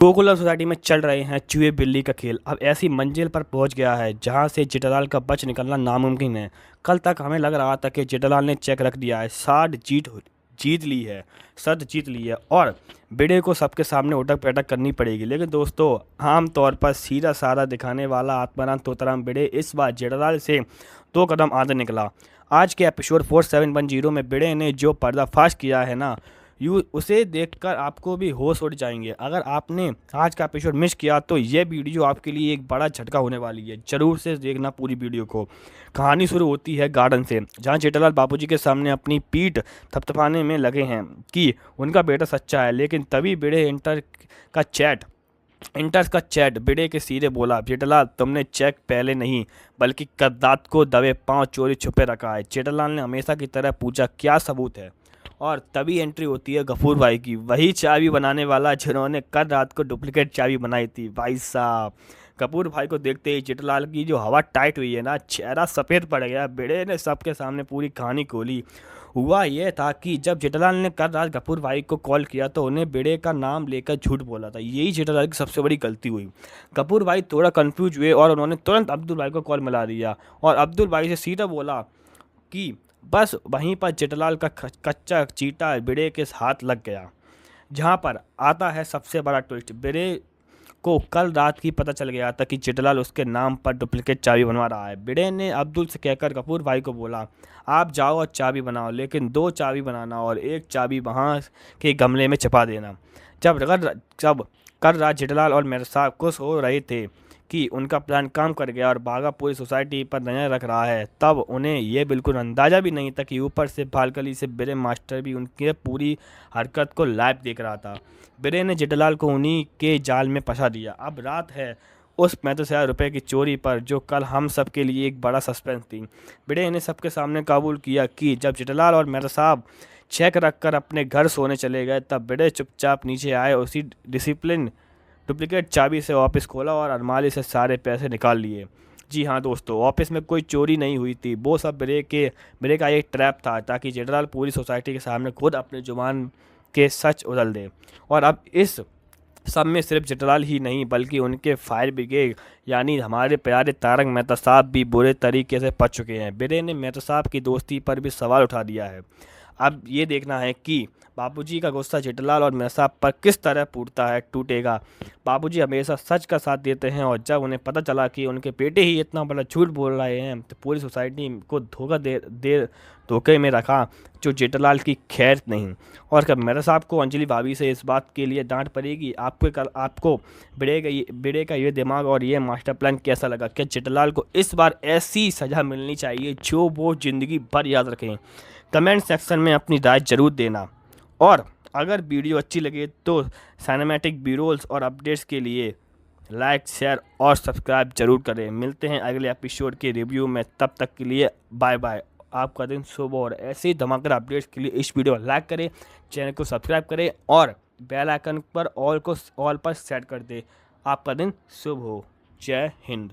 Gokulam society में चल रहे हैं चूहे बिल्ली का खेल। अब ऐसी मंजिल पर पहुंच गया है जहां से जेठालाल का बच निकलना नामुमकिन है। कल तक हमें लग रहा था कि जेठालाल ने चेक रख दिया है, जीत ली है, शर्त जीत ली है और बेड़े को सबके सामने उठक बैठक करनी पड़ेगी। लेकिन दोस्तों, आम तौर पर सीधा साधा दिखाने वाला आत्माराम तोताराम बेड़े इस बार जेठालाल से 2 कदम आगे निकला। आज के एपिसोड 4710 में बेड़े ने जो पर्दाफाश किया है ना, यू उसे देखकर आपको भी होश उड़ जाएंगे। अगर आपने आज का एपिसोड मिस किया तो ये वीडियो आपके लिए एक बड़ा झटका होने वाली है। जरूर से देखना पूरी वीडियो को। कहानी शुरू होती है गार्डन से, जहाँ जेठालाल बाबूजी के सामने अपनी पीठ थपथपाने में लगे हैं कि उनका बेटा सच्चा है। लेकिन तभी बेड़े इंटर्स का चैट बेड़े के सीधे बोला, जेठालाल तुमने चेक पहले नहीं बल्कि कद्दात को दबे पांव चोरी छुपे रखा है। जेठालाल ने हमेशा की तरह पूछा, क्या सबूत है? और तभी एंट्री होती है गफूर भाई की, वही चाबी बनाने वाला जिन्होंने कल रात को डुप्लीकेट चाबी बनाई थी। भाई साहब, कपूर भाई को देखते ही जेठालाल की जो हवा टाइट हुई है ना, चेहरा सफ़ेद पड़ गया। बेड़े ने सबके सामने पूरी कहानी खोली। हुआ यह था कि जब जेठालाल ने कल रात गफूर भाई को कॉल किया तो उन्हें बेड़े का नाम लेकर झूठ बोला था। यही जेठालाल की सबसे बड़ी गलती हुई। गफूर भाई थोड़ा कंफ्यूज हुए और उन्होंने तुरंत अब्दुल भाई को कॉल मिला दिया और अब्दुल भाई से सीधा बोला कि बस वहीं पर जेठालाल का कच्चा चीटा बेड़े के हाथ लग गया। जहां पर आता है सबसे बड़ा ट्विस्ट। बेड़े को कल रात ही पता चल गया था कि जेठालाल उसके नाम पर डुप्लीकेट चाबी बनवा रहा है। बेड़े ने अब्दुल से कहकर कपूर भाई को बोला, आप जाओ और चाबी बनाओ, लेकिन 2 चाबी बनाना और एक चाबी वहाँ के गमले में छिपा देना। जब कल रात जेठालाल और मेरे साहब खुश हो रहे थे कि उनका प्लान काम कर गया और बागा पूरी सोसाइटी पर नजर रख रहा है, तब उन्हें यह बिल्कुल अंदाज़ा भी नहीं था कि ऊपर से बालकनी से बेड़े मास्टर भी उनके पूरी हरकत को लाइव देख रहा था। बेड़े ने जेठालाल को उन्हीं के जाल में फंसा दिया। अब रात है उस 35,000 रुपये की चोरी पर, जो कल हम सब के लिए एक बड़ा सस्पेंस थी। बेड़े ने सबके सामने कबूल किया कि जब जेठालाल और मेरे साहब चेक रखकर अपने घर सोने चले गए, तब बेड़े चुपचाप नीचे आए, उसी डुप्लीकेट चाबी से ऑफिस खोला और अलमारी से सारे पैसे निकाल लिए। जी हाँ दोस्तों, ऑफिस में कोई चोरी नहीं हुई थी। वो सब बेड़े का एक ट्रैप था, ताकि जेठालाल पूरी सोसाइटी के सामने खुद अपने जुबान के सच उगल दे। और अब इस सब में सिर्फ जेठालाल ही नहीं बल्कि उनके फायर ब्रिगेड यानी हमारे प्यारे तारक मेहता साहब भी बुरे तरीके से फंस चुके हैं। बेड़े ने मेहता साहब की दोस्ती पर भी सवाल उठा दिया है। अब ये देखना है कि बाबूजी का गुस्सा जेठालाल और मेहता साहब पर किस तरह टूटेगा। बाबूजी हमेशा सच का साथ देते हैं और जब उन्हें पता चला कि उनके बेटे ही इतना बड़ा झूठ बोल रहे हैं तो पूरी सोसाइटी को धोखे में रखा, जो जेठालाल की खैर नहीं। और कब मेहता साहब को अंजलि भाभी से इस बात के लिए डांट पड़ेगी। आपको बेड़े का ये दिमाग और ये मास्टर प्लान कैसा लगा? क्या जेठालाल को इस बार ऐसी सज़ा मिलनी चाहिए जो वो ज़िंदगी भर याद रखें? कमेंट सेक्शन में अपनी राय जरूर देना। और अगर वीडियो अच्छी लगे तो सिनेमैटिक वीडियोस और अपडेट्स के लिए लाइक, शेयर और सब्सक्राइब जरूर करें। मिलते हैं अगले एपिसोड के रिव्यू में, तब तक के लिए बाय बाय। आपका दिन शुभ हो और ऐसे ही धमाकेदार अपडेट्स के लिए इस वीडियो को लाइक करें, चैनल को सब्सक्राइब करें और बेल आइकन पर ऑल पर सेट कर दें। आपका दिन शुभ हो। जय हिंद।